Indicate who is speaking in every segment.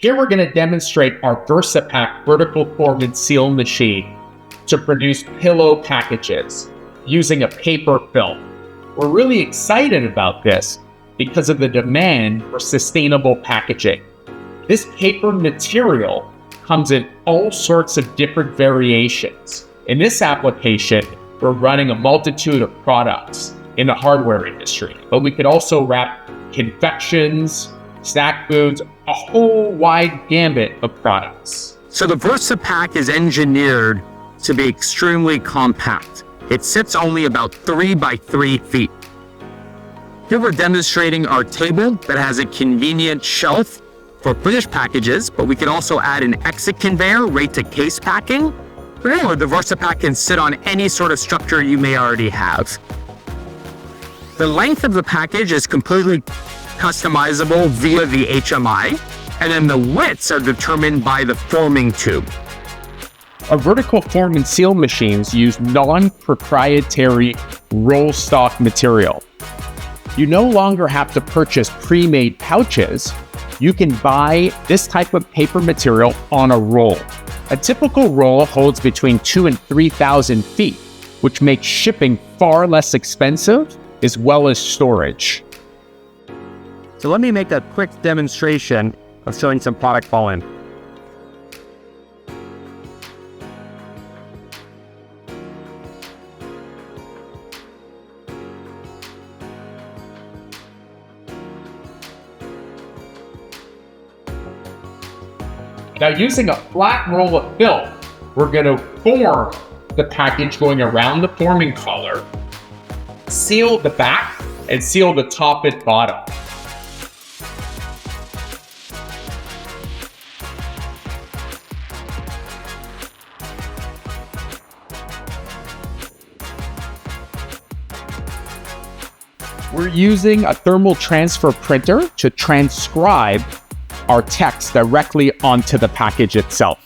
Speaker 1: Here we're going to demonstrate our VersaPak vertical form and seal machine to produce pillow packages using a paper film. We're really excited about this because of the demand for sustainable packaging. This paper material comes in all sorts of different variations. In this application, we're running a multitude of products in the hardware industry, but we could also wrap confections, snack foods, a whole wide gambit of products.
Speaker 2: So the VersaPak is engineered to be extremely compact. It sits only about 3 by 3 feet. Here we're demonstrating our table that has a convenient shelf for finished packages, but we can also add an exit conveyor right to case packing, or the VersaPak can sit on any sort of structure you may already have. The length of the package is completely customizable via the HMI, and then the widths are determined by the forming tube.
Speaker 1: Our vertical form and seal machines use non-proprietary roll stock material. You no longer have to purchase pre-made pouches. You can buy this type of paper material on a roll. A typical roll holds between 2,000 and 3,000 feet, which makes shipping far less expensive as well as storage.
Speaker 2: So let me make a quick demonstration of showing some product fall in.
Speaker 1: Now, using a flat roll of film, we're going to form the package going around the forming collar, seal the back, and seal the top and bottom. We're using a thermal transfer printer to transcribe our text directly onto the package itself.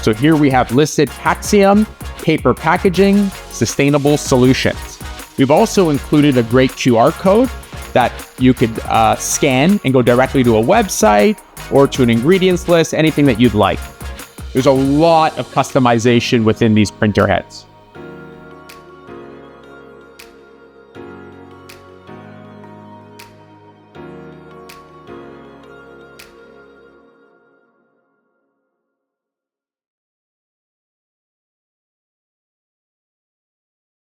Speaker 1: So here we have listed Paxium, paper packaging, sustainable solutions. We've also included a great QR code that you could scan and go directly to a website or to an ingredients list, anything that you'd like. There's a lot of customization within these printer heads.